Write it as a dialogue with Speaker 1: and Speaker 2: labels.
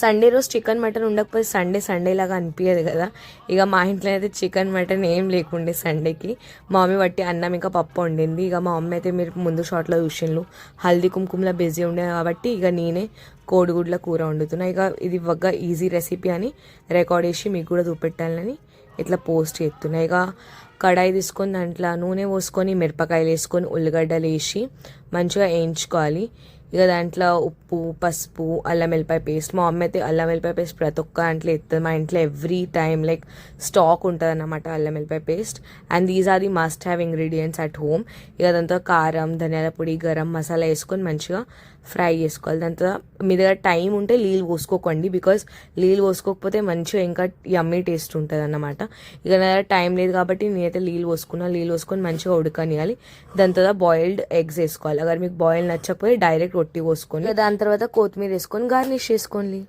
Speaker 1: Sunday రోజు chicken mutton ఉండకపోతే Sunday లాగా అనిపించదు కదా. ఇక మా ఇంట్లో అయితే చికెన్ మటన్ ఏం లేకుండే సండేకి. మా మమ్మీ బట్టి అన్నం ఇంకా పప్పు వండింది. ఇక మా మమ్మీ అయితే మీరు ముందు షాట్లో చూసిండ్రు హల్దీ కుంకుమలో బిజీ ఉండే కాబట్టి ఇక నేనే కోడిగుడ్ల కూర వండుతున్నా. ఇక ఇది ఒక ఈజీ రెసిపీ అని రికార్డ్ చేసి మీకు కూడా చూపెట్టాలని ఇట్లా పోస్ట్ చేస్తున్నా. ఇక కడాయి తీసుకొని దాంట్లో నూనె పోసుకొని మిరపకాయలు వేసుకొని ఉల్లిగడ్డలు వేసి మంచిగా వేయించుకోవాలి. ఇక దాంట్లో ఉప్పు, పసుపు, అల్లం వెల్లిపాయ పేస్ట్. మా అమ్మ అయితే అల్లం వెల్లిపాయ పేస్ట్ ప్రతి ఒక్క దాంట్లో ఎత్తుంది. మా ఇంట్లో ఎవ్రీ టైమ్ లైక్ స్టాక్ ఉంటుంది అన్నమాట అల్లం వెల్లిపాయ paste. And these are the must have ingredients at home. ఇక దాంతో కారం, ధనియాల పొడి, గరం మసాలా వేసుకొని మంచిగా ఫ్రై చేసుకోవాలి. దాంతో మీ దగ్గర టైం ఉంటే నీళ్ళు పోసుకోకండి, బికాజ్ నీళ్ళు పోసుకోకపోతే మంచిగా ఇంకా యమ్మీ టేస్ట్ ఉంటుంది అన్నమాట. ఇక నా దగ్గర టైం లేదు కాబట్టి నేనైతే నీళ్ళు పోసుకొని మంచిగా ఉడకనియాలి. దాని తర్వాత బాయిల్డ్ ఎగ్స్ వేసుకోవాలి. అगर మీకు బాయిల్ నచ్చకపోతే డైరెక్ట్ రొట్టి పోసుకొని దాని తర్వాత కొత్తిమీర వేసుకొని గార్నిష్ చేసుకోండి.